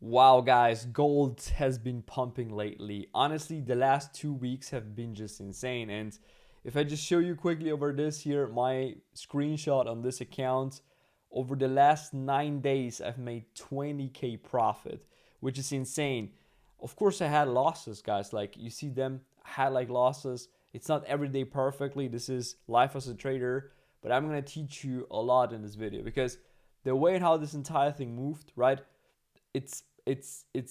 Wow, guys, gold has been pumping lately. Honestly, the last 2 weeks have been just insane. And if I just show you quickly over this here, my screenshot on this account, over the last 9 days, I've made 20K profit, which is insane. Of course, I had losses, guys. Like you see them, I had like losses. It's not every day perfectly. This is life as a trader, but I'm gonna teach you a lot in this video because the way and how this entire thing moved, right? It's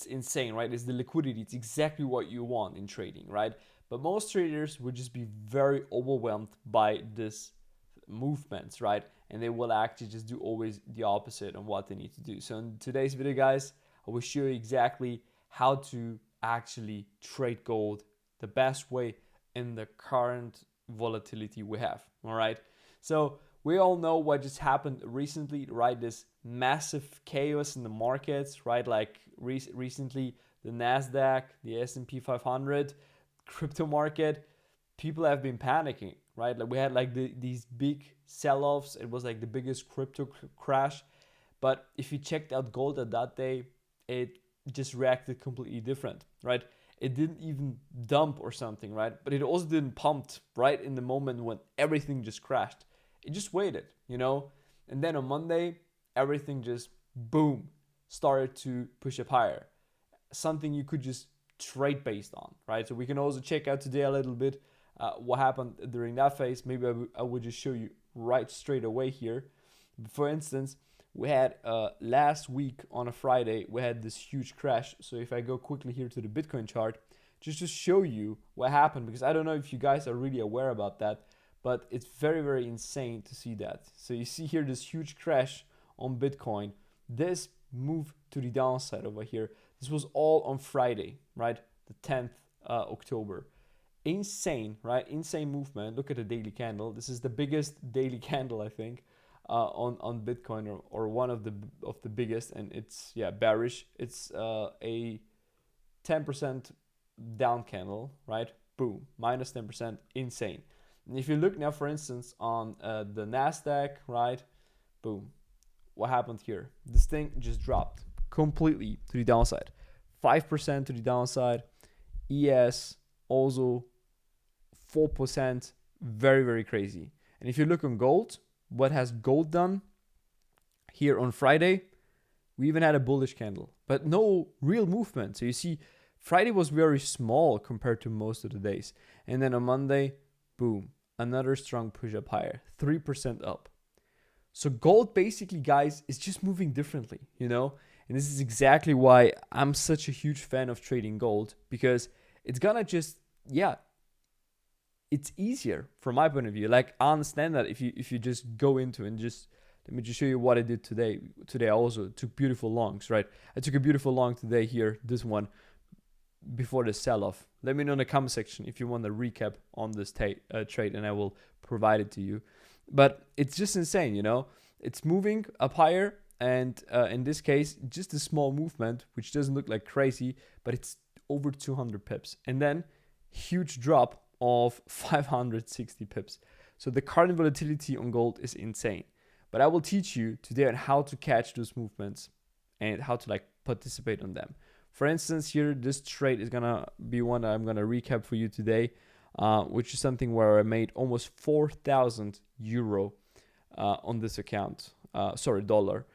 insane, right? It's the liquidity. It's exactly what you want in trading, right? But most traders would just be very overwhelmed by this movements, right? And they will actually just do always the opposite on what they need to do. So in today's video, guys, I will show you exactly how to actually trade gold the best way in the current volatility we have. All right. So we all know what just happened recently, right? This massive chaos in the markets, right? Like recently, the Nasdaq, the S&P 500, crypto market, people have been panicking, right? Like we had like these big sell-offs. It was like the biggest crypto crash. But if you checked out gold at that day, it just reacted completely different, right? It didn't even dump or something, right? But it also didn't pump right in the moment when everything just crashed. It just waited, you know? And then on Monday, everything just boom started to push up higher. Something you could just trade based on, right? So we can also check out today a little bit what happened during that phase. Maybe I would just show you right straight away here. For instance, we had last week on a Friday, we had this huge crash. So if I go quickly here to the Bitcoin chart, just to show you what happened, because I don't know if you guys are really aware about that, but it's very, very insane to see that. So you see here this huge crash on Bitcoin. This move to the downside over here. This was all on Friday, right? The 10th October. Insane, right? Insane movement. Look at the daily candle. This is the biggest daily candle, I think, on Bitcoin, or one of the biggest, and it's bearish. It's a 10% down candle, right? Boom, minus 10%, insane. And if you look now, for instance, on the Nasdaq, right? Boom, what happened here? This thing just dropped completely to the downside, 5% to the downside. ES also 4%, very, very crazy. And if you look on gold, what has gold done here on Friday? We even had a bullish candle, but no real movement. So you see, Friday was very small compared to most of the days. And then on Monday, boom, another strong push up higher, 3% up. So gold basically, guys, is just moving differently, you know? And this is exactly why I'm such a huge fan of trading gold, because it's gonna just, it's easier from my point of view. Like, I understand that if you just go into and just, let me just show you what I did today. Today I also took beautiful longs, right? I took a beautiful long today here, this one, before the sell-off. Let me know in the comment section if you want a recap on this trade, and I will provide it to you. But it's just insane, you know? It's moving up higher, and in this case, just a small movement, which doesn't look like crazy, but it's over 200 pips. And then huge drop of 560 pips. So the current volatility on gold is insane. But I will teach you today on how to catch those movements and how to like participate on them. For instance, here, this trade is gonna be one that I'm gonna recap for you today, which is something where I made almost 4,000 euro on this account. Dollar.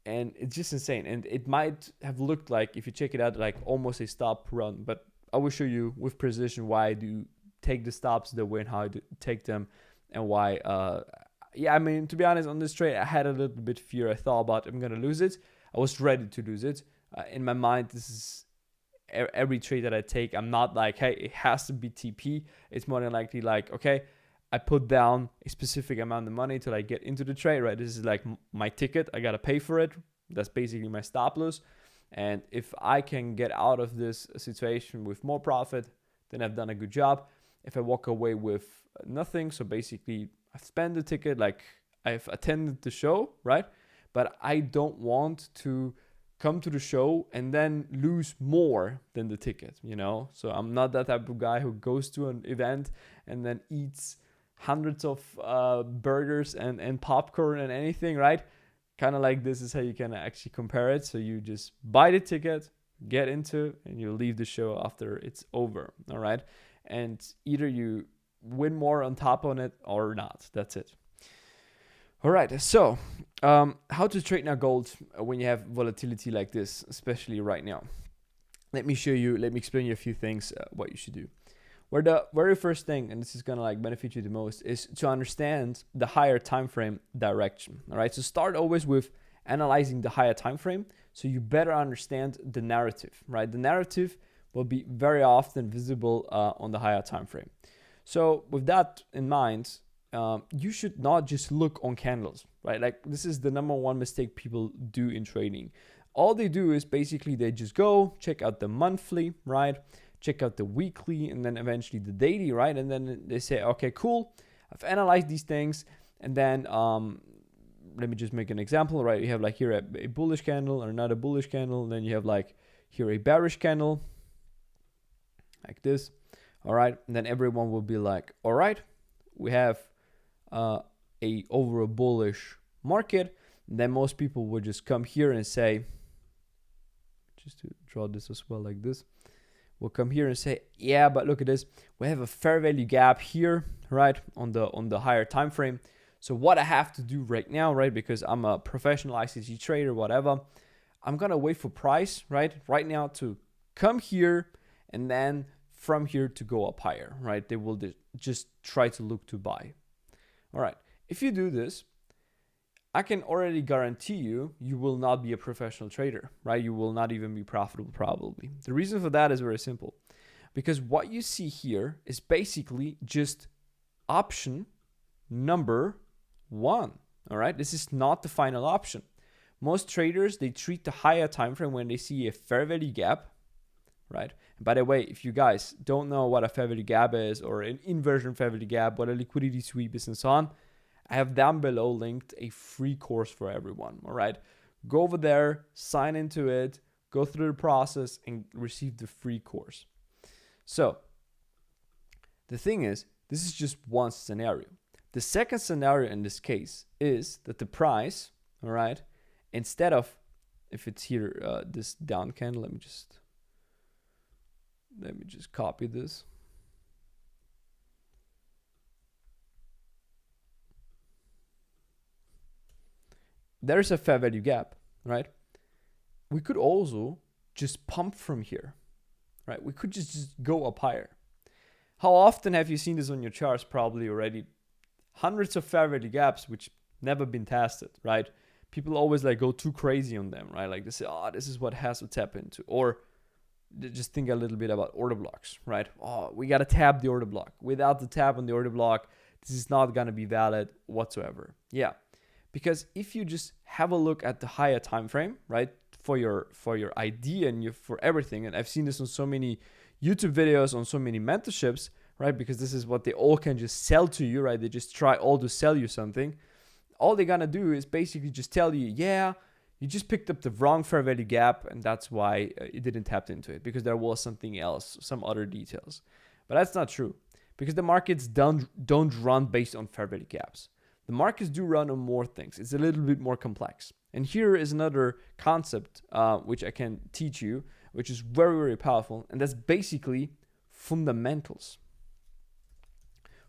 And it's just insane. And it might have looked like, if you check it out, like almost a stop run, but I will show you with precision why I do take the stops the way and how I do take them, and why. I mean, to be honest, on this trade, I had a little bit fear. I thought about I'm gonna lose it. I was ready to lose it. In my mind, this is every trade that I take. I'm not like, hey, it has to be TP. It's more than likely like, okay, I put down a specific amount of money to like get into the trade, right? This is like my ticket. I gotta pay for it. That's basically my stop loss. And if I can get out of this situation with more profit, then I've done a good job. If I walk away with nothing, so basically I've spent the ticket, like I've attended the show, right? But I don't want to come to the show and then lose more than the ticket, you know? So I'm not that type of guy who goes to an event and then eats hundreds of burgers and popcorn and anything, right? kind of like this is how you can actually compare it. So you just buy the ticket, get into, and you leave the show after it's over. All right. And either you win more on top on it or not. That's it. All right. So how to trade now gold when you have volatility like this, especially right now. Let me explain you a few things what you should do. Where the very first thing, and this is gonna like benefit you the most, is to understand the higher time frame direction. All right, so start always with analyzing the higher time frame, so you better understand the narrative. Right, the narrative will be very often visible on the higher time frame. So with that in mind, you should not just look on candles. Right, like this is the number one mistake people do in trading. All they do is basically they just go check out the monthly, right? Check out the weekly, and then eventually the daily, right? And then they say, okay, cool, I've analyzed these things. And then let me just make an example, right? You have like here a bullish candle or not a bullish candle. And then you have like here a bearish candle like this. All right. And then everyone will be like, all right, we have over a bullish market. And then most people would just come here and say, just to draw this as well like this. We'll come here and say, yeah, but look at this. We have a fair value gap here, right, on the higher time frame. So what I have to do right now, right, because I'm a professional ICT trader, whatever, I'm gonna wait for price, right now to come here, and then from here to go up higher, right? They will just try to look to buy. All right. If you do this, I can already guarantee you will not be a professional trader, right? You will not even be profitable probably. The reason for that is very simple. Because what you see here is basically just option number 1, all right? This is not the final option. Most traders, they treat the higher time frame when they see a fair value gap, right? And by the way, if you guys don't know what a fair value gap is or an inversion fair value gap, what a liquidity sweep is and so on, I have down below linked a free course for everyone, all right? Go over there, sign into it, go through the process, and receive the free course. So the thing is, this is just one scenario. The second scenario in this case is that the price, all right, instead of, if it's here, this down candle, let me just copy this. There's a fair value gap, right? We could also just pump from here, right? We could just go up higher. How often have you seen this on your charts? Probably already hundreds of fair value gaps which never been tested, right? People always like go too crazy on them, right? Like they say, oh, this is what has to tap into. Or just think a little bit about order blocks, right? Oh, we got to tap the order block. Without the tap on the order block, this is not going to be valid whatsoever. Yeah. Because if you just have a look at the higher time frame, right, for your idea and for everything, and I've seen this on so many YouTube videos, on so many mentorships, right, because this is what they all can just sell to you, right? They just try all to sell you something. All they're gonna do is basically just tell you, yeah, you just picked up the wrong fair value gap, and that's why it didn't tap into it, because there was something else, some other details. But that's not true, because the markets don't run based on fair value gaps. The markets do run on more things. It's a little bit more complex. And here is another concept which I can teach you, which is very, very powerful. And that's basically fundamentals.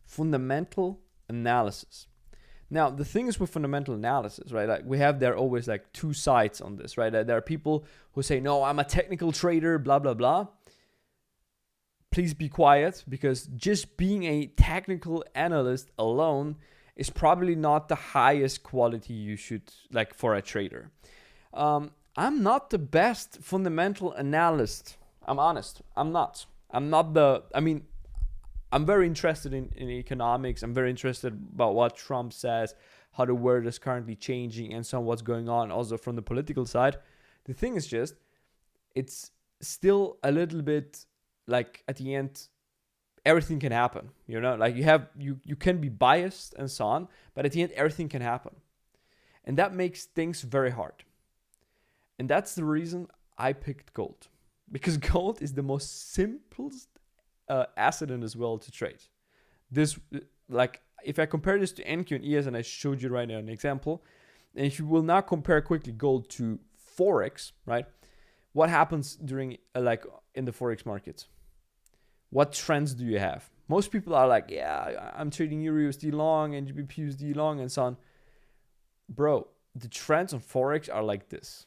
Fundamental analysis. Now, the thing is with fundamental analysis, right? Like we have there always like two sides on this, right? There are people who say, no, I'm a technical trader, blah, blah, blah. Please be quiet, because just being a technical analyst alone is probably not the highest quality you should like for a trader. I'm not the best fundamental analyst. I'm honest. I'm not I'm very interested in economics. I'm very interested about what Trump says, how the world is currently changing, and so on, what's going on also from the political side. The thing is just, it's still a little bit like at the end, everything can happen, you know, like you can be biased and so on, but at the end, everything can happen. And that makes things very hard. And that's the reason I picked gold, because gold is the most simplest asset in this world to trade. This, like, if I compare this to NQ and ES, and I showed you right now an example, And if you will now compare quickly gold to Forex, right? What happens during like in the Forex market? What trends do you have? Most people are like, yeah, I'm trading EURUSD long and GBPUSD long and so on. Bro, the trends on Forex are like this.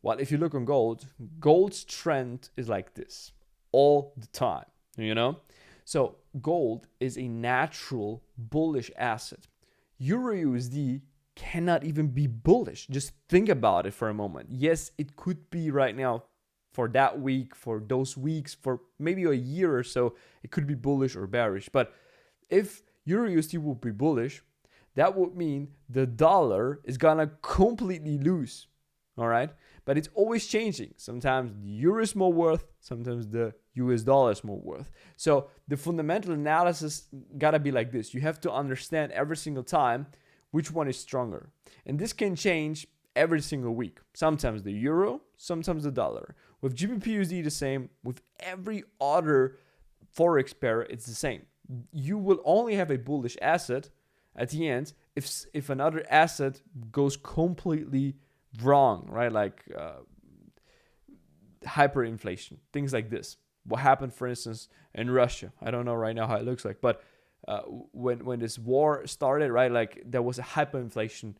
Well, if you look on gold, gold's trend is like this all the time, you know? So gold is a natural bullish asset. EURUSD cannot even be bullish. Just think about it for a moment. Yes, it could be right now for that week, for those weeks, for maybe a year or so, it could be bullish or bearish. But if EURUSD would be bullish, that would mean the dollar is gonna completely lose. All right, but it's always changing. Sometimes the euro is more worth, sometimes the US dollar is more worth. So the fundamental analysis gotta be like this. You have to understand every single time which one is stronger. And this can change every single week. Sometimes the euro, sometimes the dollar. With GBPUSD the same, with every other Forex pair, it's the same. You will only have a bullish asset at the end if another asset goes completely wrong, right? Like hyperinflation, things like this. What happened, for instance, in Russia? I don't know right now how it looks like, but when this war started, right? Like there was a hyperinflation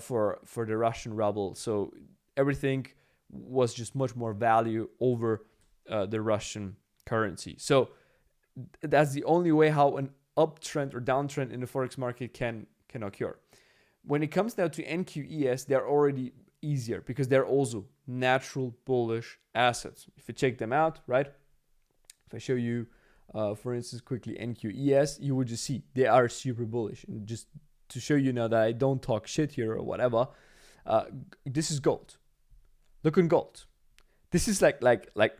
for the Russian ruble, so everything was just much more value over the Russian currency. So that's the only way how an uptrend or downtrend in the Forex market can occur. When it comes now to NQES, they're already easier because they're also natural bullish assets. If you check them out, right? If I show you, for instance, quickly NQES, you would just see they are super bullish. And just to show you now that I don't talk shit here or whatever, this is gold. Look on gold. This is like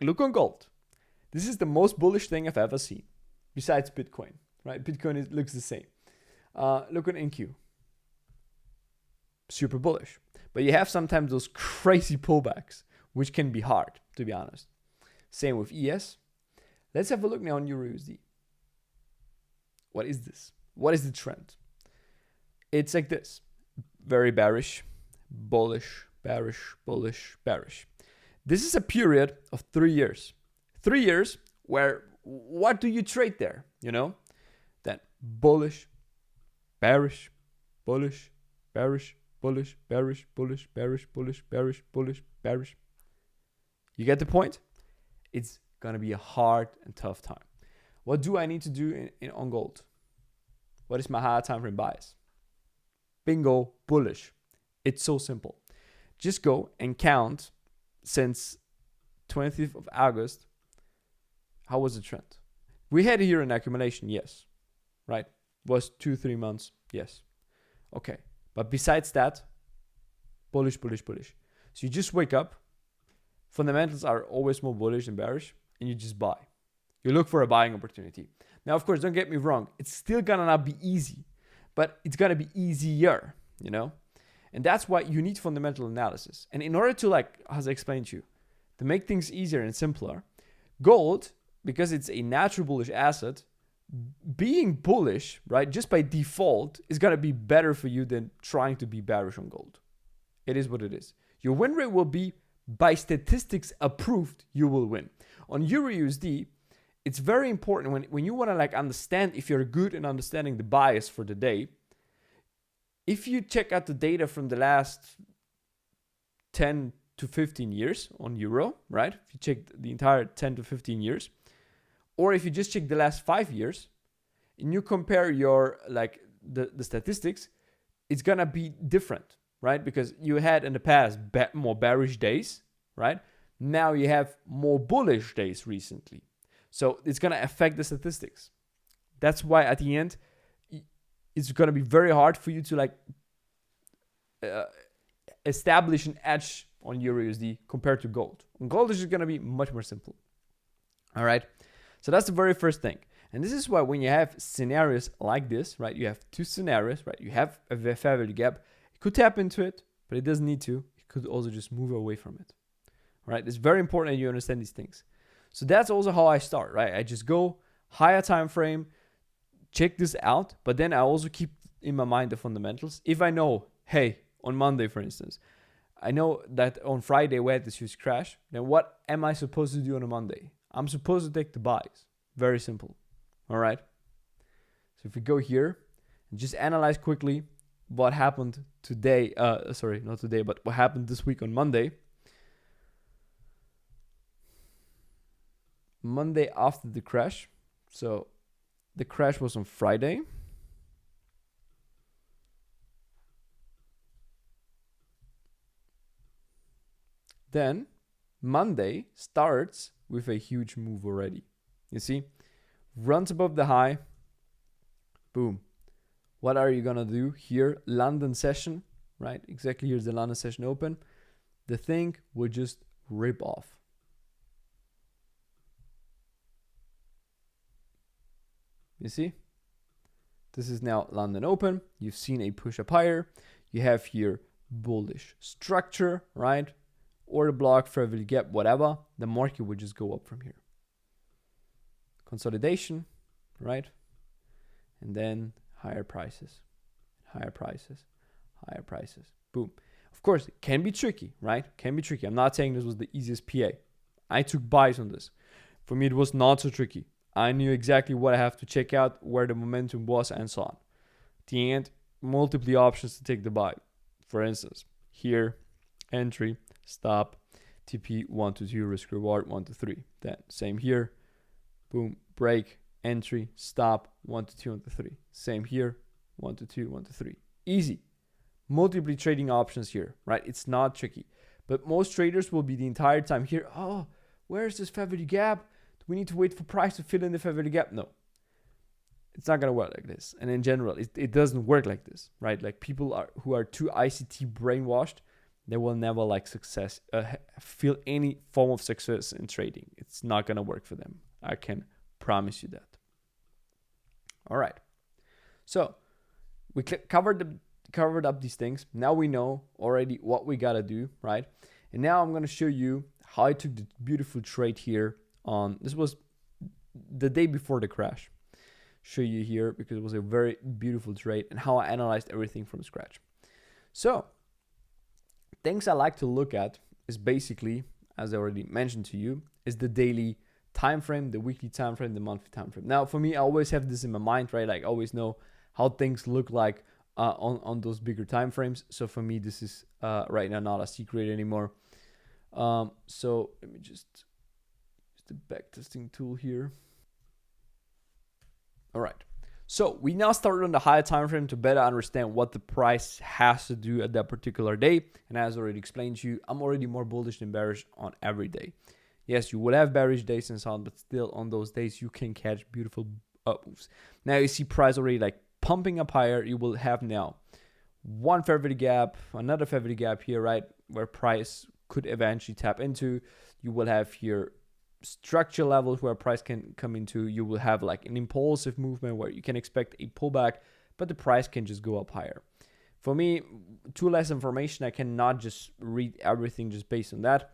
look on gold. This is the most bullish thing I've ever seen, besides Bitcoin, right? Bitcoin looks the same. Look on NQ. Super bullish. But you have sometimes those crazy pullbacks, which can be hard, to be honest. Same with ES. Let's have a look now on EURUSD. What is this? What is the trend? It's like this. Very bearish, bullish, bearish, bullish, bearish. This is a period of 3 years. 3 years where what do you trade there? You know? Then bullish, bearish, bullish, bearish, bullish, bearish, bullish, bearish, bullish, bearish, bullish, bearish. You get the point? It's gonna be a hard and tough time. What do I need to do on gold? What is my higher time frame bias? Bingo, bullish. It's so simple. Just go and count since 20th of August. How was the trend? We had here an accumulation, yes. Right? Was 2-3 months, yes. Okay. But besides that, bullish, bullish, bullish. So you just wake up. Fundamentals are always more bullish than bearish, and you just buy. You look for a buying opportunity. Now, of course, don't get me wrong. It's still gonna not be easy, but it's gonna be easier, you know? And that's why you need fundamental analysis. And in order to, like, as I explained to you, to make things easier and simpler, gold, because it's a natural bullish asset, being bullish, right, just by default is going to be better for you than trying to be bearish on gold. It is what it is. Your win rate will be, by statistics approved, you will win. On EURUSD, it's very important when you want to like understand if you're good in understanding the bias for the day. If you check out the data from the last 10 to 15 years on euro, right? If you check the entire 10 to 15 years, or if you just check the last 5 years and you compare your like the statistics, it's gonna be different, right? Because you had in the past more bearish days, right? Now you have more bullish days recently. So it's gonna affect the statistics. That's why at the end, it's gonna be very hard for you to like establish an edge on EURUSD compared to gold. On gold, it's just gonna be much more simple. All right. So that's the very first thing. And this is why when you have scenarios like this, right, you have two scenarios, right? You have a fair value gap. You could tap into it, but it doesn't need to. You could also just move away from it, right? It's very important that you understand these things. So that's also how I start, right? I just go higher time frame, check this out, but then I also keep in my mind the fundamentals. If I know, hey, on Monday, for instance. I know that on Friday we had this huge crash. Then what am I supposed to do on a Monday? I'm supposed to take the buys. Very simple. All right. So if we go here and just analyze quickly what happened today, sorry, not today, but what happened this week on Monday. Monday after the crash. So the crash was on Friday. Then Monday starts with a huge move already. You see, runs above the high. Boom. What are you going to do here? London session, right? Exactly, here's the London session open. The thing will just rip off. You see? This is now London open. You've seen a push up higher. You have here bullish structure, right? Or the block, fair value gap, whatever. The market would just go up from here. Consolidation, right? And then higher prices, higher prices, higher prices. Boom. Of course, it can be tricky, right? Can be tricky. I'm not saying this was the easiest PA. I took buys on this. For me, it was not so tricky. I knew exactly what I have to check out, where the momentum was, and so on. At the end, multiple options to take the buy. For instance, here, entry, stop, TP 1 to 2, risk reward 1 to 3. Then same here, boom, break, entry, stop, 1 to 2, 1 to 3. Same here, 1 to 2, 1 to 3. Easy. Multiple trading options here, right? It's not tricky. But most traders will be the entire time here, oh, where's this fair value gap? Do we need to wait for price to fill in the fair value gap? No. It's not going to work like this. And in general, it doesn't work like this, right? Like people who are too ICT brainwashed, they will never feel any form of success in trading. It's not going to work for them. I can promise you that. All right. So we covered up these things. Now we know already what we got to do, right? And now I'm going to show you how I took the beautiful trade here this was the day before the crash. Show you here because it was a very beautiful trade and how I analyzed everything from scratch. So things I like to look at is basically, as I already mentioned to you, is the daily time frame, the weekly time frame, the monthly time frame. Now, for me, I always have this in my mind, right? Like I always know how things look like on those bigger time frames. So for me, this is right now not a secret anymore. So let me just use the backtesting tool here. All right. So we now started on the higher time frame to better understand what the price has to do at that particular day. And as I already explained to you, I'm already more bullish than bearish on every day. Yes, you will have bearish days and so on, but still on those days you can catch beautiful up moves. Now you see price already like pumping up higher. You will have now one fair value gap, another fair value gap here, right? Where price could eventually tap into. You will have here structure levels where price can come into. You will have like an impulsive movement where you can expect a pullback, but the price can just go up higher. For me, too less information. I cannot just read everything just based on that.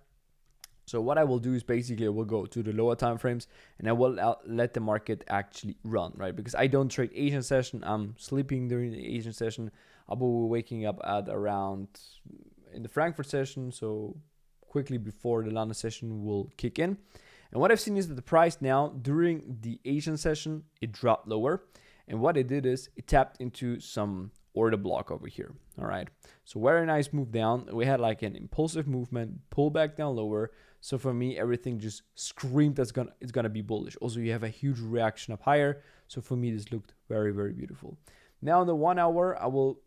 So what I will do is basically I will go to the lower time frames and I will let the market actually run, right? Because I don't trade Asian session. I'm sleeping during the Asian session. I will be waking up at around in the Frankfurt session. So quickly before the London session will kick in. And what I've seen is that the price now during the Asian session, it dropped lower. And what it did is it tapped into some order block over here. All right. So very nice move down. We had like an impulsive movement, pull back down lower. So for me, everything just screamed it's gonna be bullish. Also, you have a huge reaction up higher. So for me, this looked very, very beautiful. Now in the 1 hour, I will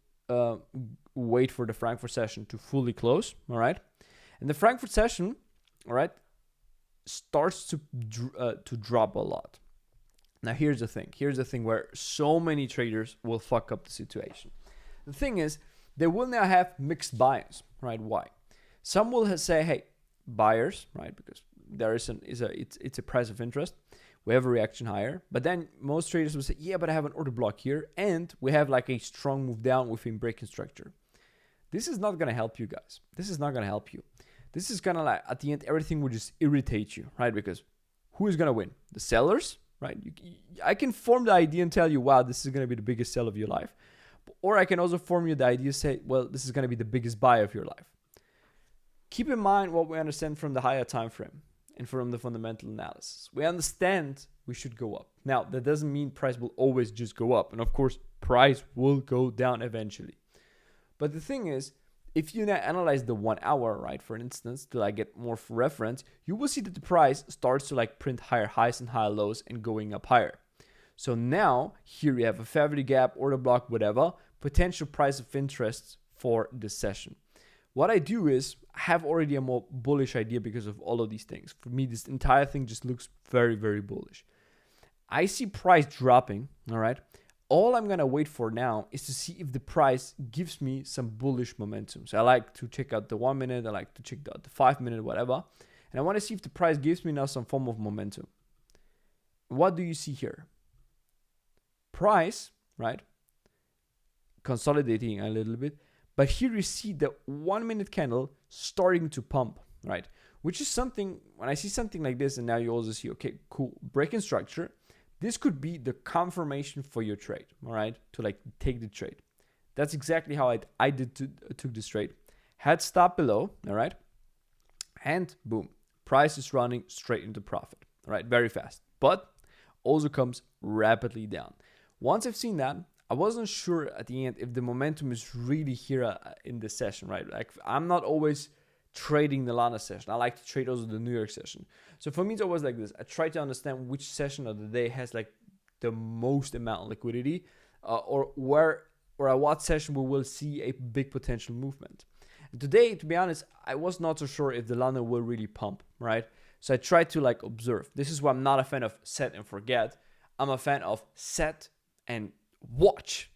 wait for the Frankfurt session to fully close. All right. And the Frankfurt session, all right, starts to drop a lot. Now here's the thing where so many traders will fuck up the situation. The thing is, they will now have mixed bias, right? Why? Some will say, hey, buyers, right? Because there it's a price of interest. We have a reaction higher, but then most traders will say, yeah, but I have an order block here, and we have like a strong move down within breaking structure. This is not gonna help you guys. This is not gonna help you. This is gonna like at the end, everything will just irritate you, right? Because who is gonna win? The sellers, right? I can form the idea and tell you, wow, this is gonna be the biggest sell of your life. Or I can also form you the idea, say, well, this is going to be the biggest buy of your life. Keep in mind what we understand from the higher time frame and from the fundamental analysis. We understand we should go up. Now, that doesn't mean price will always just go up. And of course, price will go down eventually. But the thing is, if you now analyze the 1 hour, right, for instance, to like get more reference, you will see that the price starts to like print higher highs and higher lows and going up higher. So now here you have a fair value gap, order block, whatever, potential price of interest for this session. What I do is I have already a more bullish idea because of all of these things. For me, this entire thing just looks very, very bullish. I see price dropping, all right? All I'm gonna wait for now is to see if the price gives me some bullish momentum. So I like to check out the 1 minute, I like to check out the 5 minute, whatever. And I wanna see if the price gives me now some form of momentum. What do you see here? Price, right? Consolidating a little bit. But here you see the 1 minute candle starting to pump, right? Which is something, when I see something like this, and now you also see, okay, cool, breaking structure. This could be the confirmation for your trade, all right? To like take the trade. That's exactly how I took this trade. Had stop below, all right? And boom, price is running straight into profit, all right? Very fast, but also comes rapidly down. Once I've seen that, I wasn't sure at the end if the momentum is really here in this session, right? Like I'm not always trading the Lana session. I like to trade also the New York session. So for me, it's always like this. I try to understand which session of the day has like the most amount of liquidity, or at what session we will see a big potential movement. And today, to be honest, I was not so sure if the Lana will really pump, right? So I tried to like observe. This is why I'm not a fan of set and forget. I'm a fan of set and watch,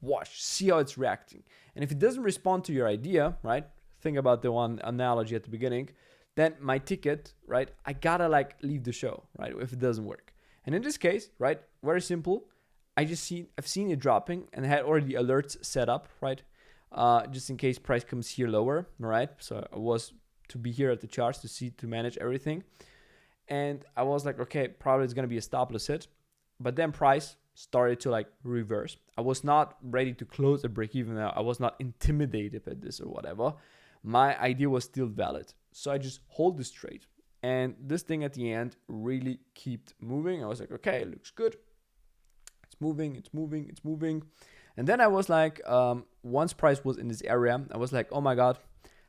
watch, see how it's reacting. And if it doesn't respond to your idea, right? Think about the one analogy at the beginning, then my ticket, right? I gotta like leave the show, right? If it doesn't work. And in this case, right? Very simple. I've seen it dropping and I had already alerts set up, right? Just in case price comes here lower, right? So I was to be here at the charts to manage everything. And I was like, okay, probably it's gonna be a stop loss hit. But then price started to like reverse. I was not ready to close a break even now. I was not intimidated by this or whatever. My idea was still valid. So I just hold this trade. And this thing at the end really kept moving. I was like, okay, it looks good. It's moving, it's moving, it's moving. And then I was like, once price was in this area, I was like, oh my God,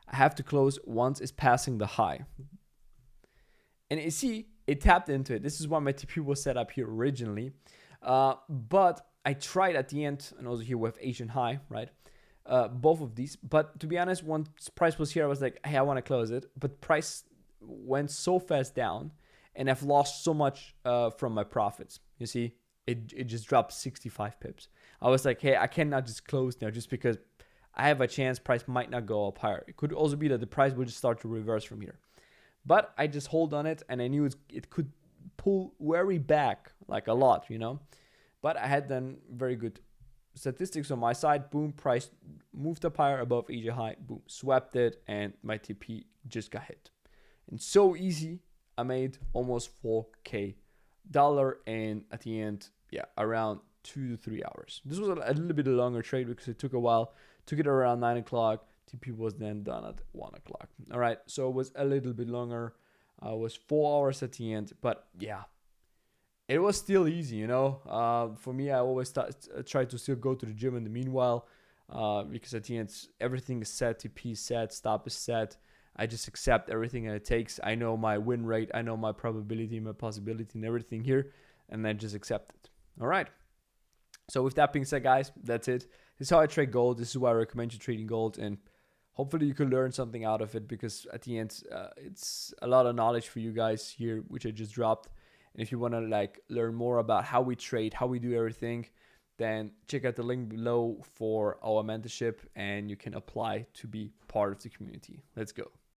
I have to close once it's passing the high. And you see, it tapped into it. This is why my TP was set up here originally. But I tried at the end, and also here we have Asian high, right? Both of these. But to be honest, once price was here, I was like, hey, I want to close it. But price went so fast down, and I've lost so much from my profits. You see, it just dropped 65 pips. I was like, hey, I cannot just close now just because I have a chance price might not go up higher. It could also be that the price will just start to reverse from here. But I just hold on it, and I knew it could pull very back, like a lot, But I had then very good statistics on my side. Boom, price moved up higher above Asia high. Boom, swept it, and my TP just got hit. And so easy, I made almost $4K, and at the end, around 2 to 3 hours. This was a little bit a longer trade because it took a while. Took it around 9 o'clock. TP was then done at 1 o'clock. All right, so it was a little bit longer. It was 4 hours at the end, but yeah, it was still easy, For me, I always try to still go to the gym in the meanwhile, because at the end, everything is set, TP is set, stop is set. I just accept everything that it takes. I know my win rate, I know my probability, my possibility, and everything here, and I just accept it. All right. So with that being said, guys, that's it. This is how I trade gold. This is why I recommend you trading gold, and hopefully you can learn something out of it, because at the end, it's a lot of knowledge for you guys here, which I just dropped. And if you want to learn more about how we trade, how we do everything, then check out the link below for our mentorship, and you can apply to be part of the community. Let's go.